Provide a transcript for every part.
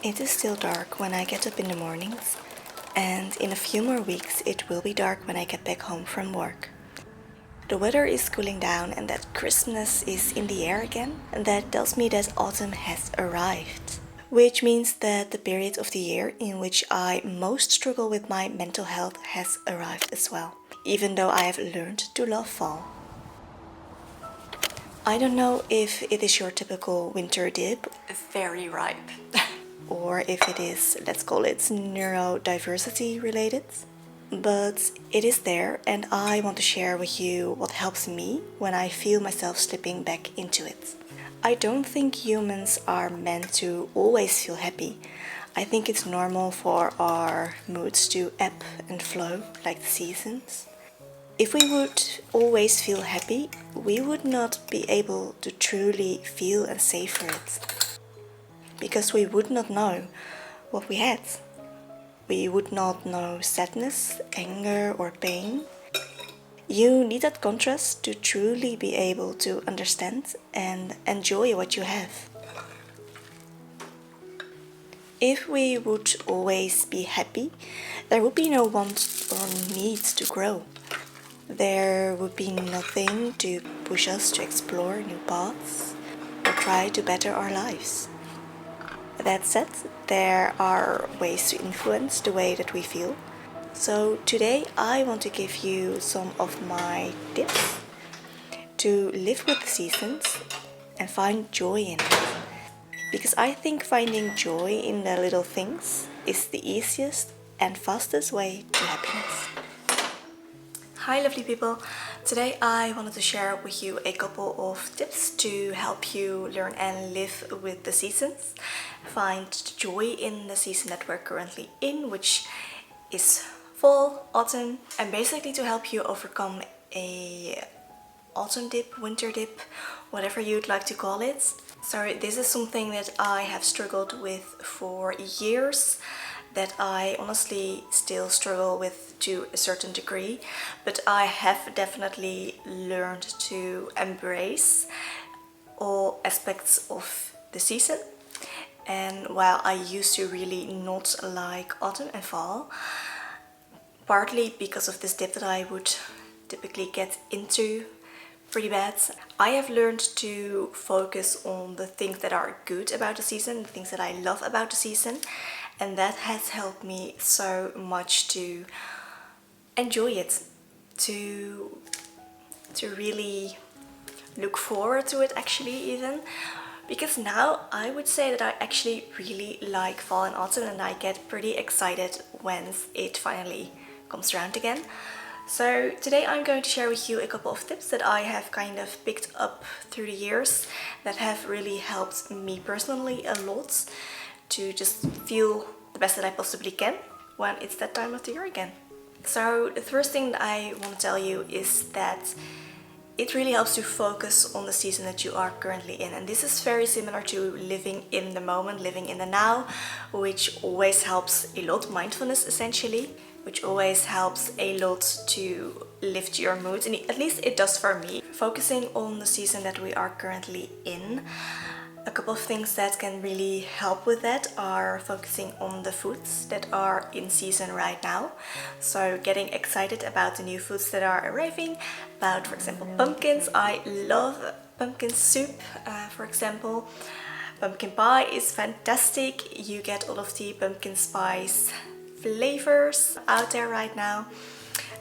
It is still dark when I get up in the mornings, and in a few more weeks it will be dark when I get back home from work. The weather is cooling down and that Christmas is in the air again, and that tells me that autumn has arrived. Which means that the period of the year in which I most struggle with my mental health has arrived as well, even though I have learned to love fall. I don't know if it is your typical winter dip, very ripe, or if it is, let's call it neurodiversity related. But it is there, and I want to share with you what helps me when I feel myself slipping back into it. I don't think humans are meant to always feel happy. I think it's normal for our moods to ebb and flow like the seasons. If we would always feel happy, we would not be able to truly feel and savor it, because we would not know what we had. We would not know sadness, anger, or pain. You need that contrast to truly be able to understand and enjoy what you have. If we would always be happy, there would be no want or need to grow. There would be nothing to push us to explore new paths or try to better our lives. That said, there are ways to influence the way that we feel. So today I want to give you some of my tips to live with the seasons and find joy in it. Because I think finding joy in the little things is the easiest and fastest way to happiness. Hi lovely people, today I wanted to share with you a couple of tips to help you learn and live with the seasons. Find joy in the season that we're currently in, which is fall, autumn, and basically to help you overcome a autumn dip, winter dip, whatever you'd like to call it. So this is something that I have struggled with for years, that I honestly still struggle with to a certain degree, but I have definitely learned to embrace all aspects of the season. And while I used to really not like autumn and fall, partly because of this dip that I would typically get into pretty bad, I have learned to focus on the things that are good about the season, the things that I love about the season, and that has helped me so much to enjoy it, to really look forward to it actually even. Because now I would say that I actually really like fall and autumn, and I get pretty excited when it finally comes around again. So today I'm going to share with you a couple of tips that I have kind of picked up through the years that have really helped me personally a lot to just feel the best that I possibly can when it's that time of the year again. So the first thing that I want to tell you is that it really helps to focus on the season that you are currently in. And this is very similar to living in the moment, living in the now, which always helps a lot, mindfulness essentially, which always helps a lot to lift your mood, and at least it does for me. Focusing on the season that we are currently in, a couple of things that can really help with that are focusing on the foods that are in season right now. So getting excited about the new foods that are arriving, about, for example, pumpkins. I love pumpkin soup, for example. Pumpkin pie is fantastic. You get all of the pumpkin spice flavors out there right now.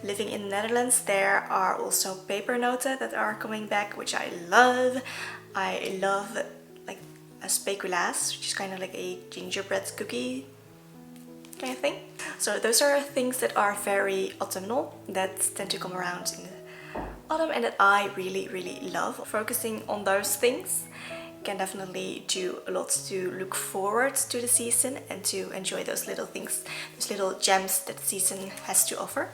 Living in the Netherlands, there are also pepernoten that are coming back, which I love. I love like a speculaas, which is kind of like a gingerbread cookie kind of thing. So those are things that are very autumnal, that tend to come around in the autumn, and that I really love. Focusing on those things can definitely do a lot to look forward to the season and to enjoy those little things, those little gems that the season has to offer.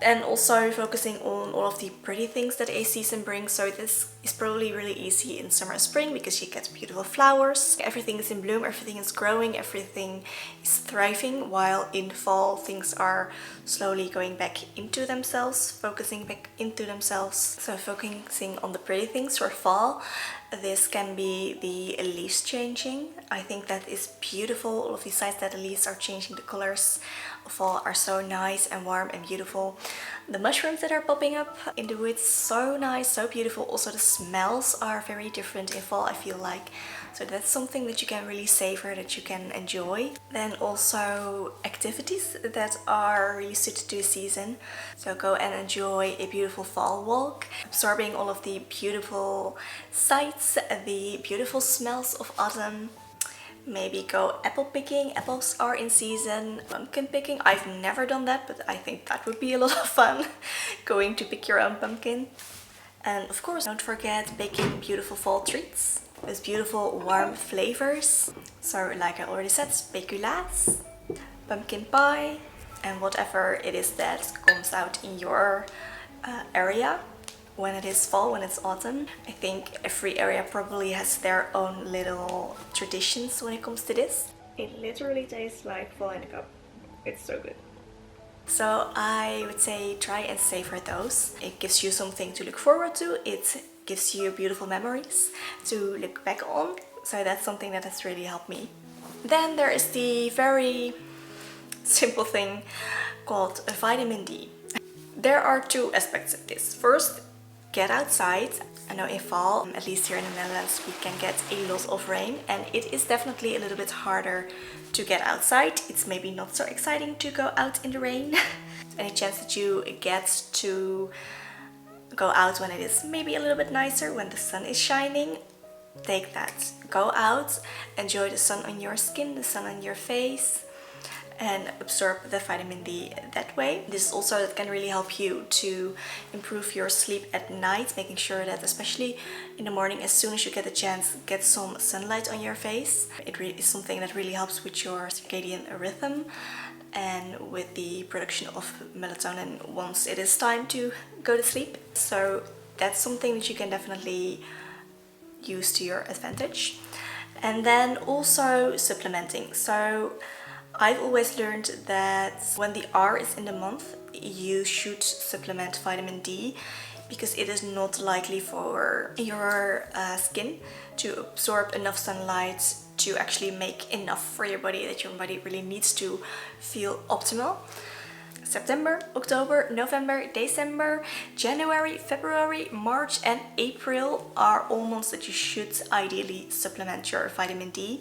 And also focusing on all of the pretty things that a season brings. So this is probably really easy in summer and spring because you get beautiful flowers, everything is in bloom, everything is growing, everything is thriving, while in fall things are slowly going back into themselves, focusing back into themselves. So focusing on the pretty things for fall. this can be the leaves changing. I think that is beautiful. All of these signs that the leaves are changing, the colors of fall are so nice and warm and beautiful. The mushrooms that are popping up in the woods, so nice, so beautiful. Also the smells are very different in fall, I feel like. So that's something that you can really savor, that you can enjoy. Then also activities that are really suited to the season. So go and enjoy a beautiful fall walk, absorbing all of the beautiful sights, the beautiful smells of autumn. Maybe go apple picking. Apples are in season. Pumpkin picking. I've never done that, but I think that would be a lot of fun, going to pick your own pumpkin. And of course, don't forget baking beautiful fall treats with beautiful warm flavors. So like I already said, speculaas, pumpkin pie, and whatever it is that comes out in your area. When it is fall, when it's autumn, I think every area probably has their own little traditions when it comes to this. It literally tastes like fall in a cup. It's so good. So I would say try and savor those. It gives you something to look forward to. It gives you beautiful memories to look back on. So that's something that has really helped me. Then there is the very simple thing called vitamin D. There are two aspects of this. First, get outside. I know in fall, at least here in the Netherlands, we can get a lot of rain, and it is definitely a little bit harder to get outside. It's maybe not so exciting to go out in the rain. Any chance that you get to go out when it is maybe a little bit nicer, when the sun is shining, take that. Go out, enjoy the sun on your skin, the sun on your face, and absorb the vitamin D that way. This is also that can really help you to improve your sleep at night, making sure that especially in the morning, as soon as you get a chance, get some sunlight on your face. It really is something that really helps with your circadian rhythm and with the production of melatonin once it is time to go to sleep. So that's something that you can definitely use to your advantage. And then also supplementing. So I've always learned that when the R is in the month, you should supplement vitamin D, because it is not likely for your skin to absorb enough sunlight to actually make enough for your body, that your body really needs to feel optimal. September, October, November, December, January, February, March and April are all months that you should ideally supplement your vitamin D.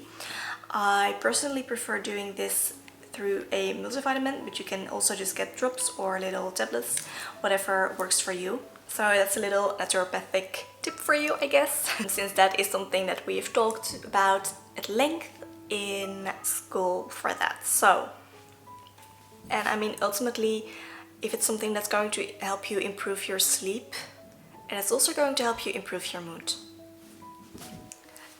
I personally prefer doing this through a multivitamin, but you can also just get drops or little tablets, whatever works for you. So that's a little naturopathic tip for you, I guess, since that is something that we've talked about at length in school for that. So, and I mean, ultimately, if it's something that's going to help you improve your sleep, and it's also going to help you improve your mood.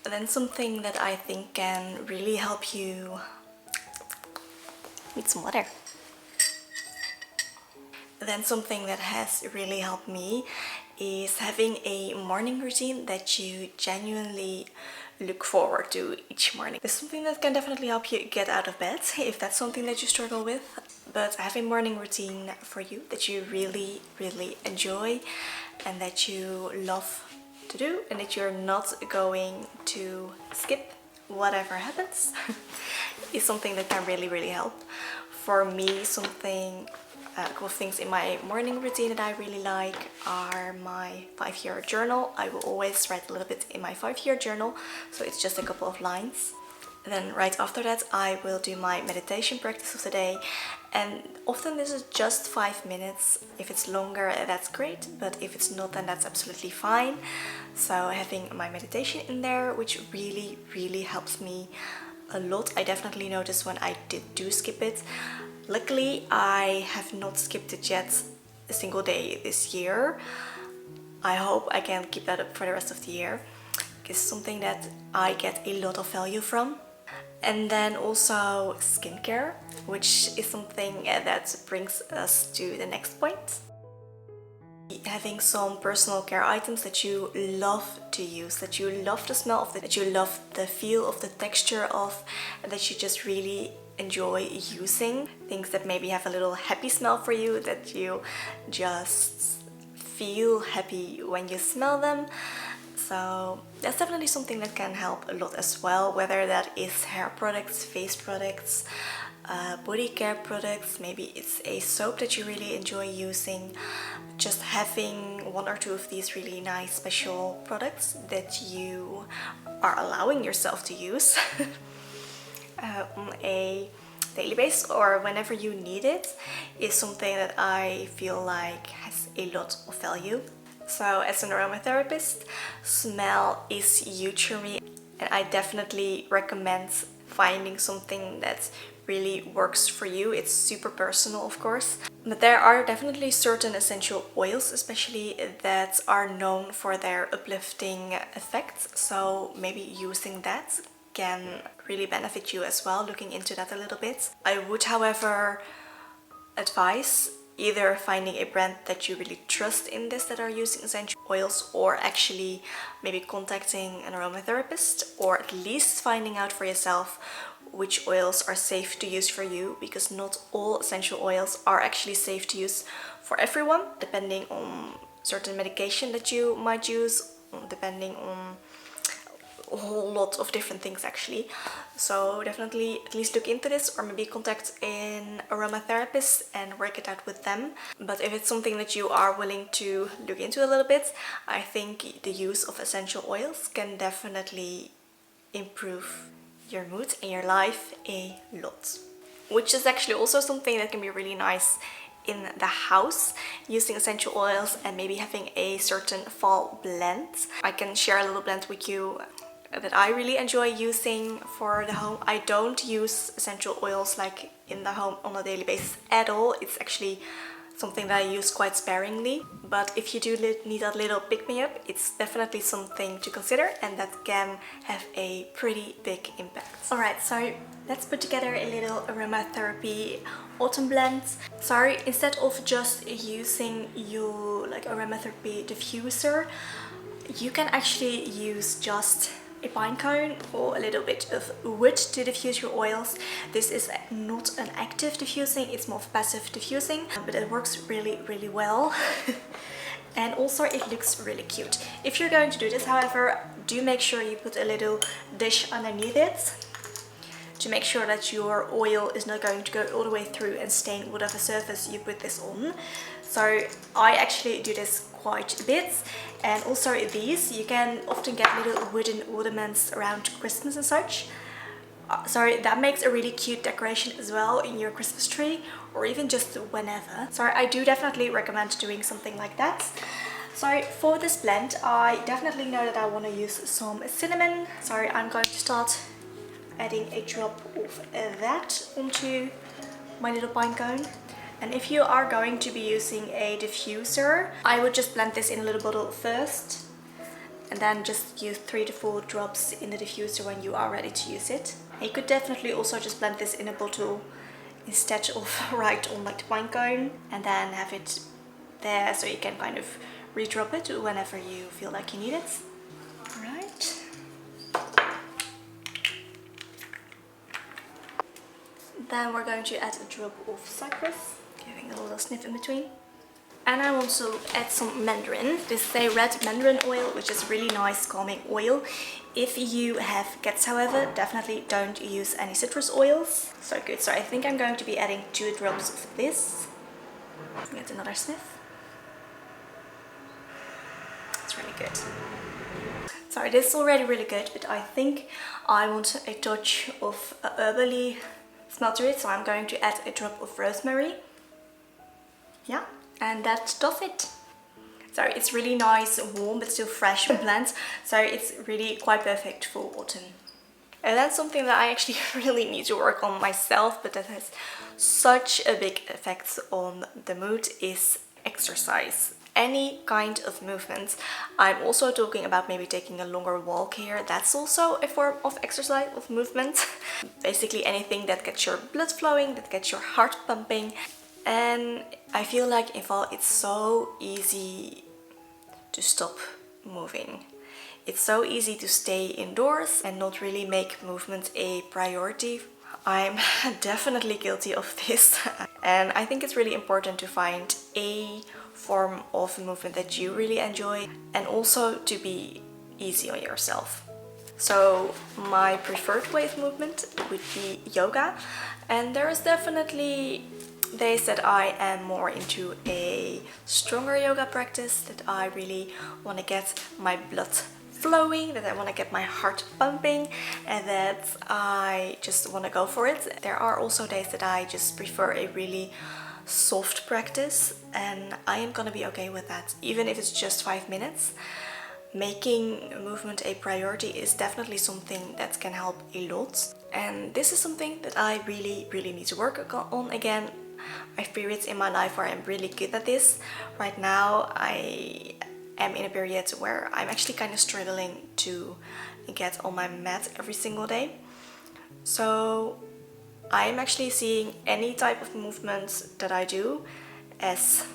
Then something that I think can really help you, need some water. Then something that has really helped me is having a morning routine that you genuinely look forward to each morning. It's something that can definitely help you get out of bed if that's something that you struggle with. But have a morning routine for you that you really, really enjoy and that you love to do, and that you're not going to skip whatever happens is something that can really, really help. For me, a couple of things in my morning routine that I really like are my 5-year journal. I will always write a little bit in my 5-year journal, so it's just a couple of lines. And then right after that I will do my meditation practice of the day, and often this is just 5 minutes. If it's longer, that's great, but if it's not, then that's absolutely fine. So having my meditation in there, which really, really helps me a lot. I definitely notice when I do skip it. Luckily, I have not skipped it yet a single day this year. I hope I can keep that up for the rest of the year. It's something that I get a lot of value from. And then also skincare, which is something that brings us to the next point. Having some personal care items that you love to use, that you love the smell of, that you love the feel of, the texture of, and that you just really enjoy using. Things that maybe have a little happy smell for you, that you just feel happy when you smell them. So that's definitely something that can help a lot as well, whether that is hair products, face products, body care products, maybe it's a soap that you really enjoy using. Just having one or two of these really nice special products that you are allowing yourself to use on a daily basis or whenever you need it is something that I feel like has a lot of value. So as an aromatherapist, smell is huge for me, and I definitely recommend finding something that really works for you. It's super personal, of course, but there are definitely certain essential oils especially that are known for their uplifting effects, so maybe using that can really benefit you as well, looking into that a little bit. I would, however, advise either finding a brand that you really trust in this that are using essential oils, or actually maybe contacting an aromatherapist, or at least finding out for yourself which oils are safe to use for you, because not all essential oils are actually safe to use for everyone, depending on certain medication that you might use, depending on a whole lot of different things actually. So definitely at least look into this, or maybe contact an aromatherapist and work it out with them. But if it's something that you are willing to look into a little bit, I think the use of essential oils can definitely improve your mood and your life a lot. Which is actually also something that can be really nice in the house, using essential oils and maybe having a certain fall blend. I can share a little blend with you that I really enjoy using for the home. I don't use essential oils like in the home on a daily basis at all. It's actually something that I use quite sparingly, but if you do need a little pick-me-up, it's definitely something to consider, and that can have a pretty big impact. Alright, so let's put together a little aromatherapy autumn blend. So instead of just using your aromatherapy diffuser, you can actually use just a pine cone or a little bit of wood to diffuse your oils. This is not an active diffusing, it's more passive diffusing, but it works really well. And also it looks really cute. If you're going to do this, however, do make sure you put a little dish underneath it to make sure that your oil is not going to go all the way through and stain whatever surface you put this on. So I actually do this quite a bit. And also these, you can often get little wooden ornaments around Christmas and such. So that makes a really cute decoration as well in your Christmas tree, or even just whenever. So I do definitely recommend doing something like that. So for this blend, I definitely know that I want to use some cinnamon. So I'm going to start adding a drop of that onto my little pine cone. And if you are going to be using a diffuser, I would just blend this in a little bottle first, and then just use 3 to 4 drops in the diffuser when you are ready to use it. And you could definitely also just blend this in a bottle instead of right on like the pine cone, and then have it there so you can kind of re-drop it whenever you feel like you need it. Alright. Then we're going to add a drop of cypress, giving a little sniff in between. And I want to add some mandarin. This is a red mandarin oil, which is really nice calming oil. If you have cats, however, definitely don't use any citrus oils. So good. So I think I'm going to be adding 2 drops of this. Get another sniff. It's really good. So this is already really good, but I think I want a touch of herbally smell to it, so I'm going to add a drop of rosemary. Yeah, and that does it. So it's really nice, warm, but still fresh blend. So it's really quite perfect for autumn. And that's something that I actually really need to work on myself, but that has such a big effect on the mood, is exercise. Any kind of movement. I'm also talking about maybe taking a longer walk here. That's also a form of exercise, of movement. Basically anything that gets your blood flowing, that gets your heart pumping. And I feel like in fall it's so easy to stop moving. It's so easy to stay indoors and not really make movement a priority. I'm definitely guilty of this. And I think it's really important to find a form of movement that you really enjoy, and also to be easy on yourself. So my preferred way of movement would be yoga, and there is definitely days that I am more into a stronger yoga practice, that I really want to get my blood flowing, that I want to get my heart pumping, and that I just want to go for it. There are also days that I just prefer a really soft practice, and I am gonna be okay with that, even if it's just 5 minutes. Making movement a priority is definitely something that can help a lot, and this is something that I really need to work on again. I have periods in my life where I'm really good at this. Right now I am in a period where I'm actually kind of struggling to get on my mat every single day. So I'm actually seeing any type of movement that I do as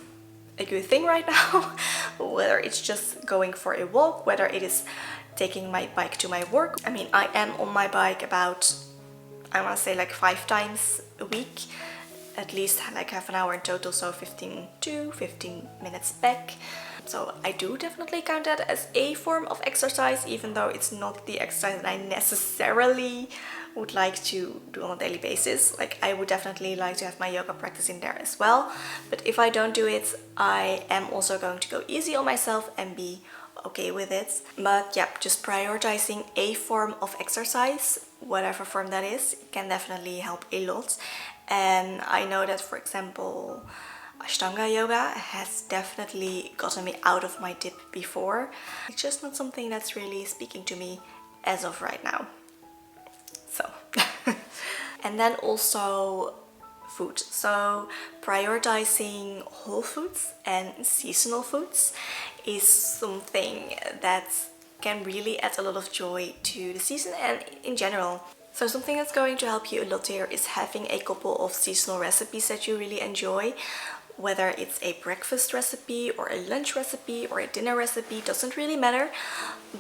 a good thing right now. Whether it's just going for a walk, whether it is taking my bike to my work. I mean, I am on my bike about, I want to say like 5 times a week, at least like half an hour in total, so 15 minutes back. So I do definitely count that as a form of exercise, even though it's not the exercise that I necessarily would like to do on a daily basis. Like, I would definitely like to have my yoga practice in there as well, but if I don't do it, I am also going to go easy on myself and be okay with it. But yeah, just prioritizing a form of exercise, whatever form that is, can definitely help a lot. And I know that, for example, Ashtanga yoga has definitely gotten me out of my dip before. It's just not something that's really speaking to me as of right now. So and then also food. So prioritizing whole foods and seasonal foods is something that can really add a lot of joy to the season and in general. So something that's going to help you a lot here is having a couple of seasonal recipes that you really enjoy. Whether it's a breakfast recipe or a lunch recipe or a dinner recipe, doesn't really matter.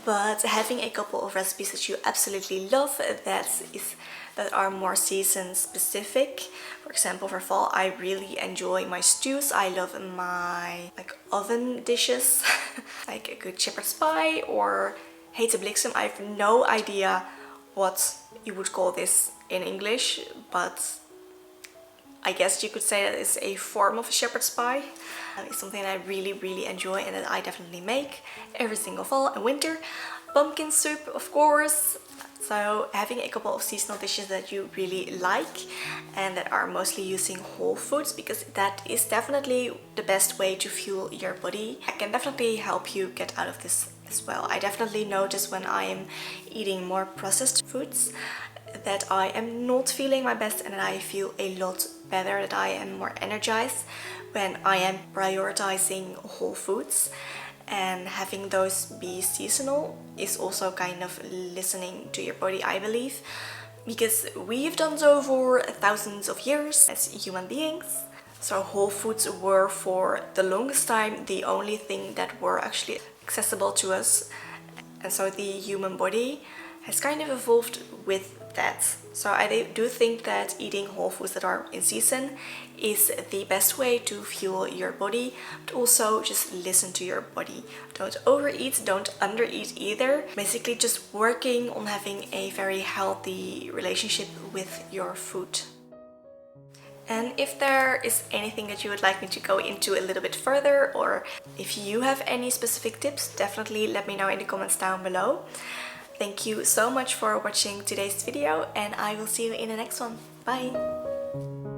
But having a couple of recipes that you absolutely love that are more season specific. For example, for fall, I really enjoy my stews. I love my oven dishes, like a good shepherd's pie or hete bliksem. I have no idea what you would call this in English, but I guess you could say that it's a form of a shepherd's pie. It's something that I really enjoy and that I definitely make every single fall and winter. Pumpkin soup, of course. So having a couple of seasonal dishes that you really like and that are mostly using whole foods, because that is definitely the best way to fuel your body. I can definitely help you get out of this as well. I definitely notice when I am eating more processed foods that I am not feeling my best and that I feel a lot better, that I am more energized when I am prioritizing whole foods. And having those be seasonal is also kind of listening to your body, I believe, because we've done so for thousands of years as human beings. So whole foods were for the longest time the only thing that were actually accessible to us, and so the human body has kind of evolved with that. So I do think that eating whole foods that are in season is the best way to fuel your body, but also just listen to your body. Don't overeat, don't undereat either. Basically just working on having a very healthy relationship with your food. And if there is anything that you would like me to go into a little bit further, or if you have any specific tips, definitely let me know in the comments down below. Thank you so much for watching today's video, and I will see you in the next one. Bye!